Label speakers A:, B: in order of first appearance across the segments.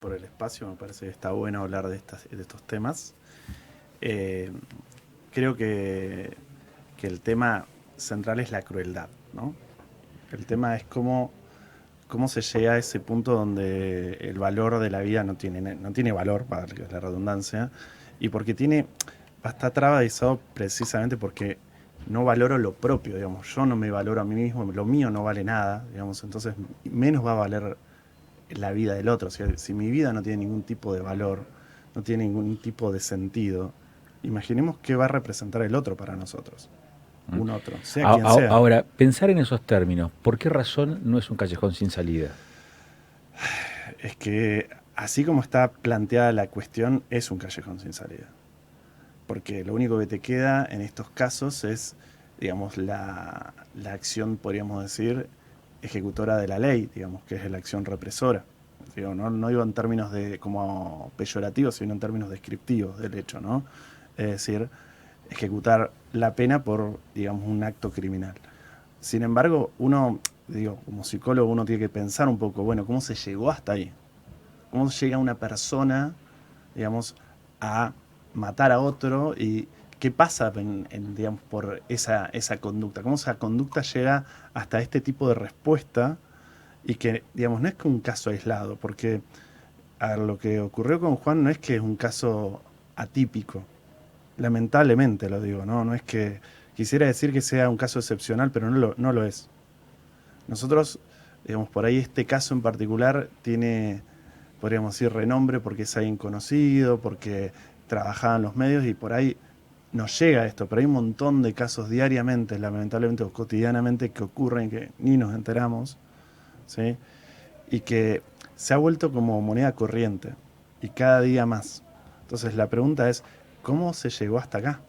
A: por el espacio, me parece que está bueno hablar de estos temas. Creo que el tema central es la crueldad, ¿no? El tema es cómo se llega a ese punto donde el valor de la vida no tiene valor, para la redundancia, y porque está atravesado precisamente porque no valoro lo propio, digamos. Yo no me valoro a mí mismo, lo mío no vale nada, digamos, entonces menos va a valer la vida del otro. O sea, si mi vida no tiene ningún tipo de valor, no tiene ningún tipo de sentido, imaginemos qué va a representar el otro para nosotros. Un otro, sea quien sea.
B: Ahora, pensar en esos términos, ¿por qué razón no es un callejón sin salida?
A: Es que así como está planteada la cuestión, es un callejón sin salida. Porque lo único que te queda en estos casos es, digamos, la acción, podríamos decir, ejecutora de la ley, digamos, que es la acción represora. Digo, no digo en términos de como peyorativos, sino en términos descriptivos del hecho, ¿no? Es decir, ejecutar la pena por, digamos, un acto criminal. Sin embargo, como psicólogo, uno tiene que pensar un poco, bueno, ¿cómo se llegó hasta ahí? ¿Cómo llega una persona, digamos, a matar a otro y qué pasa digamos, por esa conducta? ¿Cómo esa conducta llega hasta este tipo de respuesta? Y que, digamos, no es que un caso aislado, porque lo que ocurrió con Juan no es que es un caso atípico. Lamentablemente lo digo, ¿no? No es que quisiera decir que sea un caso excepcional, pero no lo es. Nosotros, digamos, por ahí este caso en particular tiene, podríamos decir, renombre porque es alguien conocido, porque trabajaba en los medios y por ahí nos llega esto, pero hay un montón de casos diariamente, lamentablemente o cotidianamente, que ocurren que ni nos enteramos, ¿sí? Y que se ha vuelto como moneda corriente y cada día más. Entonces la pregunta es, ¿cómo se llegó hasta acá?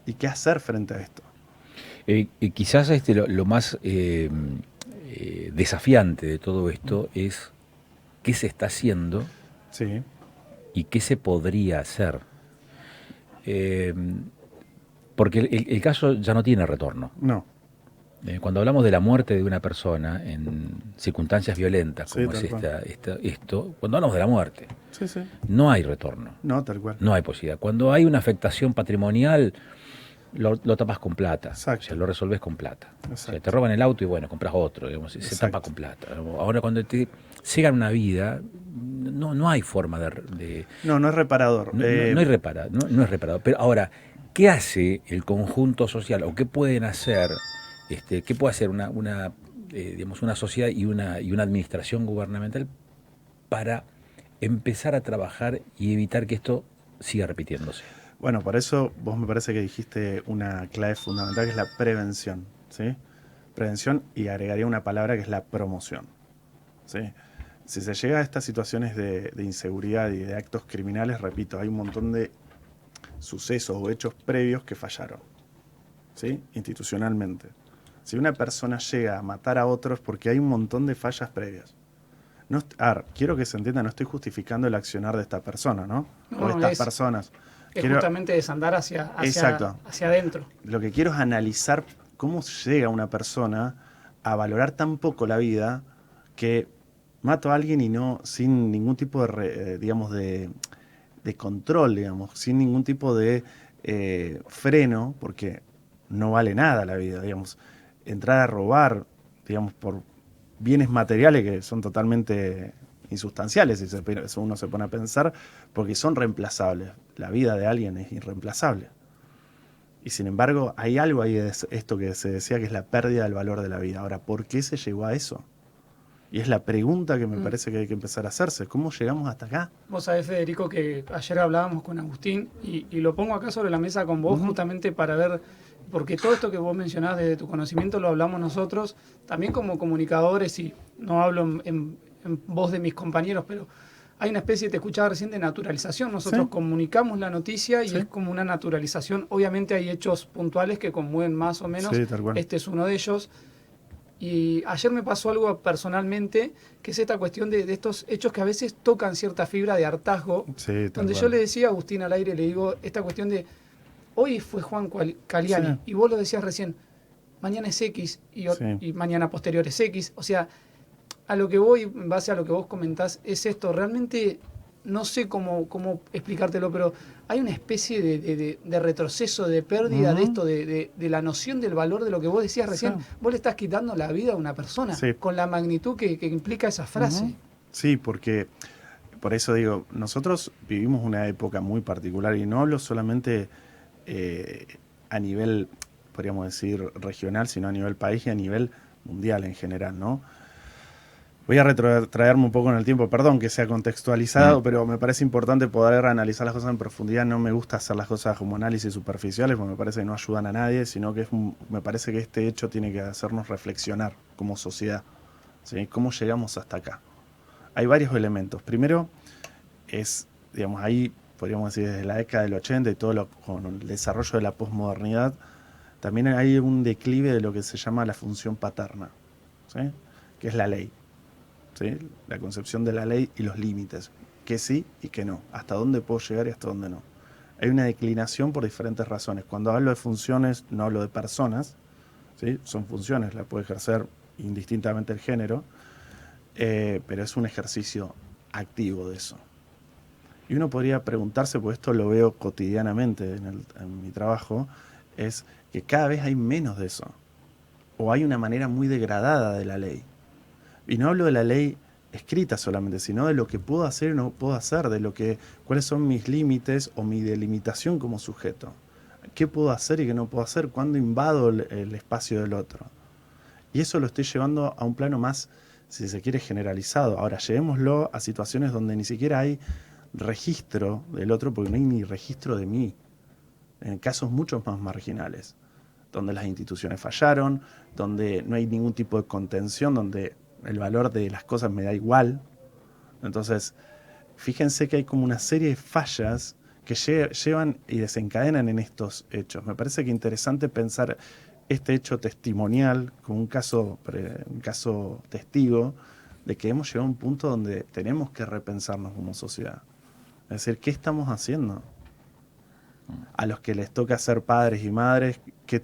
A: ¿Y qué hacer frente a esto?
B: Quizás lo más desafiante de todo esto es qué se está haciendo
A: Sí,
B: y qué se podría hacer. Eh, Porque el caso ya no tiene retorno.
A: no,
B: Cuando hablamos de la muerte de una persona en circunstancias violentas,
A: sí,
B: como es
A: tal cual.
B: esto, cuando hablamos de la muerte,
A: Sí, sí,
B: no hay retorno,
A: no, tal cual.
B: no hay posibilidad. Cuando hay una afectación patrimonial, lo tapas con plata, o sea,
A: Exacto,
B: lo resolves con plata. O sea, te
A: exacto,
B: roban el auto y bueno, compras otro, digamos, se tapa
A: exacto.
B: con plata. Ahora cuando te llegan una vida, no hay forma
A: No, no es reparador.
B: no hay no es reparado. Pero ahora, ¿qué hace el conjunto social o qué pueden hacer, qué puede hacer digamos, una sociedad y una administración gubernamental para empezar a trabajar y evitar que esto siga repitiéndose?
A: Bueno, por eso vos me parece que dijiste una clave fundamental que es la prevención, ¿sí? Prevención y agregaría una palabra que es la promoción, ¿sí? Si se llega a estas situaciones de inseguridad y de actos criminales, repito, hay un montón de sucesos o hechos previos que fallaron, ¿sí? Institucionalmente. Si una persona llega a matar a otros porque hay un montón de fallas previas. No, quiero que se entienda, no estoy justificando el accionar de esta persona, ¿no? O de
C: No,
A: estas personas.
C: es
A: Quiero,
C: justamente desandar
A: exacto.
C: hacia adentro.
A: Lo que quiero es analizar cómo llega una persona a valorar tan poco la vida que mato a alguien y no sin ningún tipo de, digamos, de control, digamos, sin ningún tipo de freno, porque no vale nada la vida, digamos. Entrar a robar, digamos, por bienes materiales que son totalmente insustanciales, si uno se pone a pensar, porque son reemplazables. La vida de alguien es irreemplazable. Y sin embargo, hay algo ahí de esto que se decía que es la pérdida del valor de la vida. Ahora, ¿por qué se llegó a eso? Y es la pregunta que me parece que hay que empezar a hacerse. ¿Cómo llegamos hasta acá?
C: Vos sabés, Federico, que ayer hablábamos con Agustín y lo pongo acá sobre la mesa con vos justamente para ver, porque todo esto que vos mencionás desde tu conocimiento lo hablamos nosotros, también como comunicadores, y no hablo en voz de mis compañeros, pero hay una especie, te escuchaba recién, de naturalización. Nosotros
A: ¿Sí?
C: comunicamos la noticia y
A: ¿Sí?
C: es como una naturalización. Obviamente hay hechos puntuales que conmueven más o menos.
A: Sí, tal cual.
C: Este es uno de ellos. Y ayer me pasó algo personalmente, que es esta cuestión de estos hechos que a veces tocan cierta fibra de hartazgo,
A: Sí, tal
C: donde
A: cual.
C: yo le decía a Agustín al aire, le digo, esta cuestión de, hoy fue Juan Caliani,
A: Sí.
C: y vos lo decías recién, mañana es X
A: Sí.
C: y mañana posterior es X, o sea, a lo que voy, en base a lo que vos comentás, es esto. Realmente no sé cómo explicártelo, pero hay una especie de retroceso, de pérdida de esto, de la noción del valor de lo que vos decías recién.
A: Sí.
C: Vos le estás quitando la vida a una persona,
A: Sí.
C: con la magnitud que implica esa frase.
A: Sí, porque por eso digo, nosotros vivimos una época muy particular y no hablo solamente a nivel, podríamos decir, regional, sino a nivel país y a nivel mundial en general, ¿no? Voy a retrotraerme un poco en el tiempo, perdón que sea contextualizado, pero me parece importante poder analizar las cosas en profundidad. No me gusta hacer las cosas como análisis superficiales, porque me parece que no ayudan a nadie, sino que me parece que este hecho tiene que hacernos reflexionar como sociedad, ¿sí? ¿Cómo llegamos hasta acá? Hay varios elementos. Primero, digamos, ahí podríamos decir desde la década del 80 y con el desarrollo de la posmodernidad, también hay un declive de lo que se llama la función paterna, ¿sí? Que es la ley. ¿Sí? La concepción de la ley y los límites, que sí y que no, hasta dónde puedo llegar y hasta dónde no. Hay una declinación por diferentes razones. Cuando hablo de funciones, no hablo de personas, ¿sí? Son funciones, la puede ejercer indistintamente el género, pero es un ejercicio activo de eso. Y uno podría preguntarse, pues esto lo veo cotidianamente en mi trabajo, es que cada vez hay menos de eso, o hay una manera muy degradada de la ley. Y no hablo de la ley escrita solamente, sino de lo que puedo hacer y no puedo hacer, cuáles son mis límites o mi delimitación como sujeto. ¿Qué puedo hacer y qué no puedo hacer? ¿Cuándo invado el espacio del otro? Y eso lo estoy llevando a un plano más, si se quiere, generalizado. Ahora, llevémoslo a situaciones donde ni siquiera hay registro del otro, porque no hay ni registro de mí. En casos mucho más marginales, donde las instituciones fallaron, donde no hay ningún tipo de contención, donde el valor de las cosas me da igual. Entonces, fíjense que hay como una serie de fallas que llevan y desencadenan en estos hechos. Me parece que es interesante pensar este hecho testimonial como un caso testigo de que hemos llegado a un punto donde tenemos que repensarnos como sociedad. Es decir, ¿qué estamos haciendo? A los que les toca ser padres y madres, ¿qué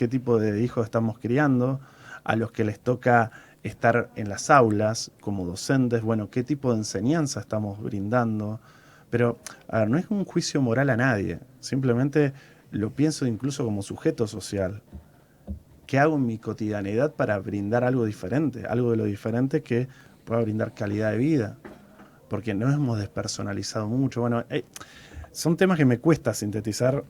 A: tipo de hijos estamos criando? A los que les toca estar en las aulas como docentes, bueno, qué tipo de enseñanza estamos brindando. Pero, a ver, no es un juicio moral a nadie, simplemente lo pienso incluso como sujeto social. ¿Qué hago en mi cotidianidad para brindar algo diferente? Algo de lo diferente que pueda brindar calidad de vida. Porque no hemos despersonalizado mucho. Bueno, son temas que me cuesta sintetizar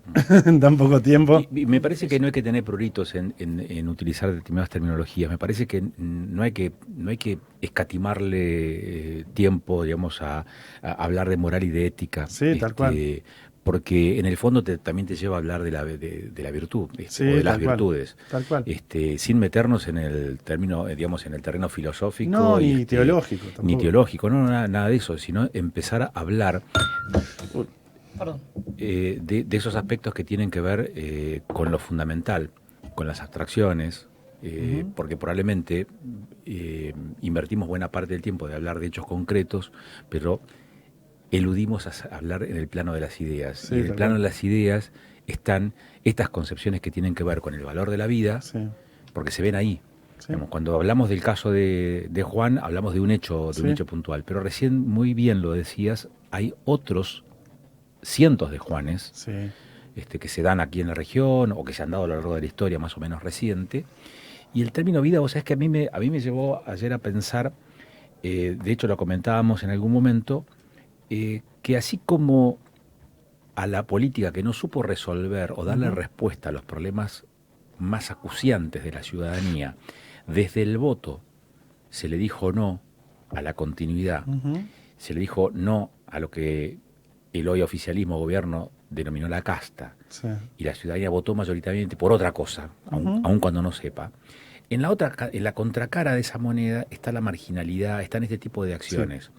A: en tan poco tiempo.
B: Y me parece que no hay que tener pruritos en utilizar determinadas terminologías. Me parece que no hay que escatimarle tiempo, digamos, a hablar de moral y de ética.
A: Sí, tal cual.
B: Porque en el fondo también te lleva a hablar de la virtud,
A: Sí,
B: o de las
A: tal cual,
B: virtudes.
A: tal cual.
B: Sin meternos en el término, digamos, en el terreno filosófico.
A: No, ni teológico tampoco.
B: Ni teológico, no, nada de eso, sino empezar a hablar de esos aspectos que tienen que ver con lo fundamental, con las abstracciones, porque probablemente invertimos buena parte del tiempo de hablar de hechos concretos, pero eludimos a hablar en el plano de las ideas.
A: Sí,
B: y en el plano de las ideas están estas concepciones que tienen que ver con el valor de la vida,
A: Sí.
B: porque se ven ahí.
A: Sí.
B: Digamos, cuando hablamos del caso de Juan, hablamos de un hecho puntual, pero recién muy bien lo decías, hay otros cientos de Juanes
A: Sí.
B: que se dan aquí en la región o que se han dado a lo largo de la historia más o menos reciente. Y el término vida, vos sabés que a mí me llevó ayer a pensar, de hecho lo comentábamos en algún momento, que así como a la política que no supo resolver o darle respuesta a los problemas más acuciantes de la ciudadanía, desde el voto se le dijo no a la continuidad, se le dijo no a lo que el hoy oficialismo gobierno denominó la casta,
A: Sí.
B: y la ciudadanía votó mayoritariamente por otra cosa, aun cuando no sepa. En la contracara de esa moneda está la marginalidad, están este tipo de acciones.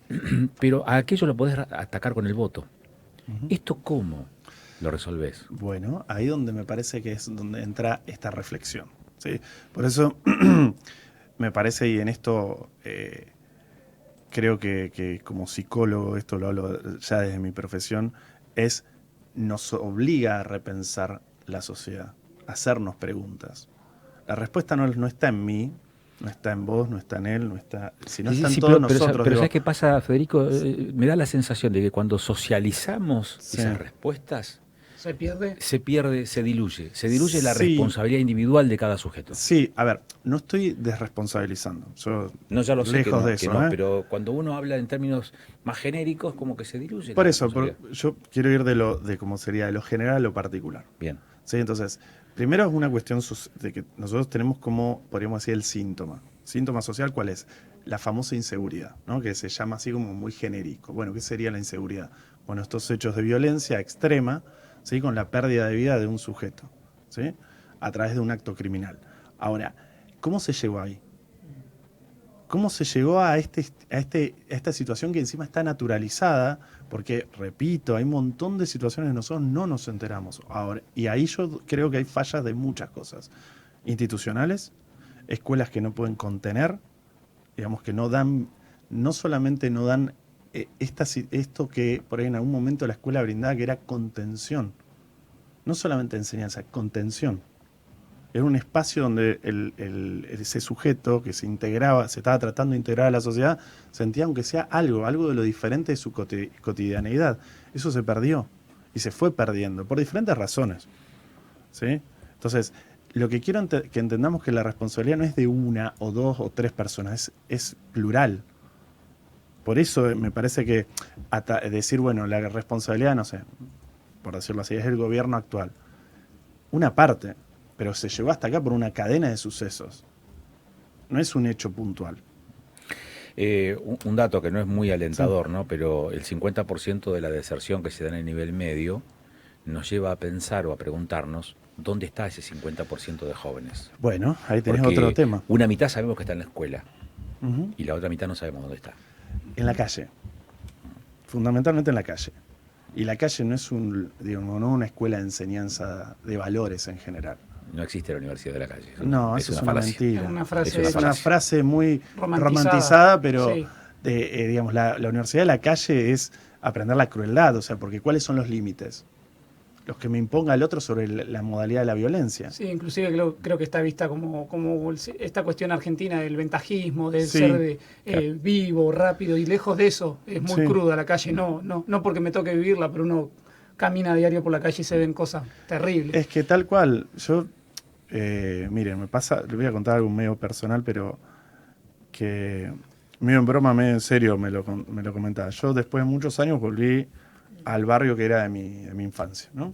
B: Sí. Pero a aquello lo podés atacar con el voto. ¿Esto cómo lo resolvés?
A: Bueno, ahí donde me parece que es donde entra esta reflexión, ¿sí? Por eso me parece, y en esto creo que como psicólogo, esto lo hablo ya desde mi profesión, nos obliga a repensar la sociedad, a hacernos preguntas. La respuesta no está en mí, No está en vos, no está en él, no está, si no
B: Sí,
A: está en
B: sí,
A: todos
B: pero
A: nosotros.
B: pero
A: digo,
B: ¿sabes qué pasa, Federico? Me da la sensación de que cuando socializamos
A: Sí.
B: esas respuestas,
C: ¿Se pierde?
B: se pierde, se diluye la
A: Sí.
B: responsabilidad individual de cada sujeto.
A: Sí, a ver, no estoy desresponsabilizando. Yo,
B: No, ya lo sé
A: lejos de
B: que
A: eso,
B: no,
A: ¿eh?
B: pero cuando uno habla en términos más genéricos, como que se diluye
A: Por
B: la
A: eso,
B: responsabilidad.
A: yo quiero ir de cómo sería, de lo general a lo particular.
B: Bien.
A: ¿Sí? Entonces, primero es una cuestión de que nosotros tenemos como, podríamos decir, el síntoma. ¿Síntoma social cuál es? La famosa inseguridad, ¿no? Que se llama así como muy genérico. Bueno, ¿qué sería la inseguridad? Bueno, estos hechos de violencia extrema, ¿sí? Con la pérdida de vida de un sujeto, ¿sí? A través de un acto criminal. Ahora, ¿cómo se llegó ahí? ¿Cómo se llegó a esta situación que encima está naturalizada? Porque, repito, hay un montón de situaciones que nosotros no nos enteramos. Ahora, y ahí yo creo que hay fallas de muchas cosas. Institucionales, escuelas que no pueden contener, digamos que no dan, no solamente no dan esto que por ahí en algún momento la escuela brindaba, que era contención. No solamente enseñanza, contención. Era un espacio donde ese sujeto que se integraba, se estaba tratando de integrar a la sociedad, sentía aunque sea algo de lo diferente de su cotidianeidad. Eso se perdió y se fue perdiendo por diferentes razones, ¿sí? Entonces, lo que quiero que entendamos que la responsabilidad no es de una o dos o tres personas, es plural. Por eso me parece que decir, bueno, la responsabilidad, no sé, por decirlo así, es el gobierno actual. Una parte, pero se llegó hasta acá por una cadena de sucesos. No es un hecho puntual.
B: Un dato que no es muy alentador, ¿no? Pero el 50% de la deserción que se da en el nivel medio nos lleva a pensar o a preguntarnos dónde está ese 50% de jóvenes.
A: Bueno, ahí tenés
B: Porque
A: otro tema.
B: una mitad sabemos que está en la escuela
A: Uh-huh.
B: y la otra mitad no sabemos dónde está.
A: En la calle. Fundamentalmente en la calle. Y la calle no es no una escuela de enseñanza de valores en general.
B: No existe la universidad de la calle.
A: No, eso es una
B: falacia.
A: mentira.
C: Es una frase,
A: Es una frase muy
C: romantizada,
A: romantizada, pero
C: sí.
A: digamos, la universidad de la calle es aprender la crueldad, o sea, porque ¿cuáles son los límites? Los que me imponga el otro sobre la modalidad de la violencia.
C: Sí, inclusive creo que está vista como esta cuestión argentina del ventajismo, del
A: Sí,
C: ser vivo, rápido, y lejos de eso, es muy
A: Sí.
C: cruda la calle, no porque me toque vivirla, pero uno camina a diario por la calle y se ven cosas terribles.
A: Es que tal cual, yo, miren, me pasa, le voy a contar algo medio personal, pero que medio en broma, medio en serio me lo comentaba. Yo después de muchos años volví al barrio que era de mi infancia, ¿no?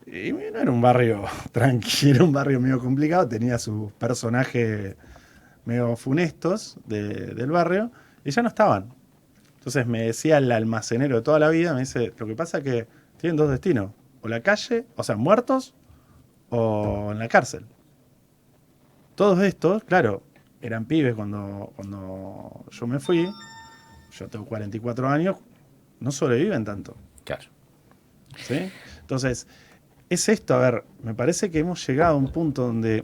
A: Y no era un barrio tranquilo, era un barrio medio complicado, tenía sus personajes medio funestos del barrio, y ya no estaban. Entonces me decía el almacenero de toda la vida, me dice, lo que pasa es que tienen dos destinos, o la calle, o sea, muertos, o en la cárcel. Todos estos, claro, eran pibes cuando yo me fui, yo tengo 44 años, no sobreviven tanto.
B: Claro.
A: ¿Sí? Entonces, es esto, a ver, me parece que hemos llegado a un punto donde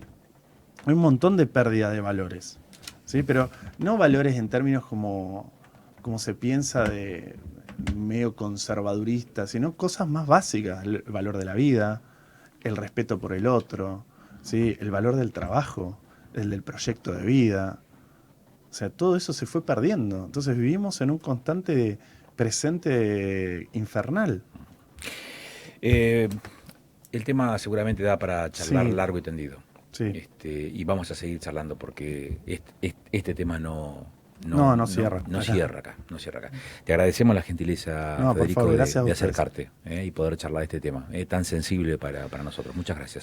A: hay un montón de pérdida de valores, ¿sí? Pero no valores en términos como se piensa de medio conservadurista, sino cosas más básicas, el valor de la vida, el respeto por el otro, ¿sí? El valor del trabajo, el del proyecto de vida. O sea, todo eso se fue perdiendo. Entonces vivimos en un constante presente infernal.
B: El tema seguramente da para charlar
A: Sí.
B: largo y tendido.
A: Sí.
B: Y vamos a seguir charlando porque este tema no
A: cierra.
B: No cierra acá. Te agradecemos la gentileza,
A: No, por
B: Federico,
A: favor, gracias a
B: de
A: ustedes.
B: acercarte y poder charlar de este tema tan sensible para nosotros. Muchas gracias.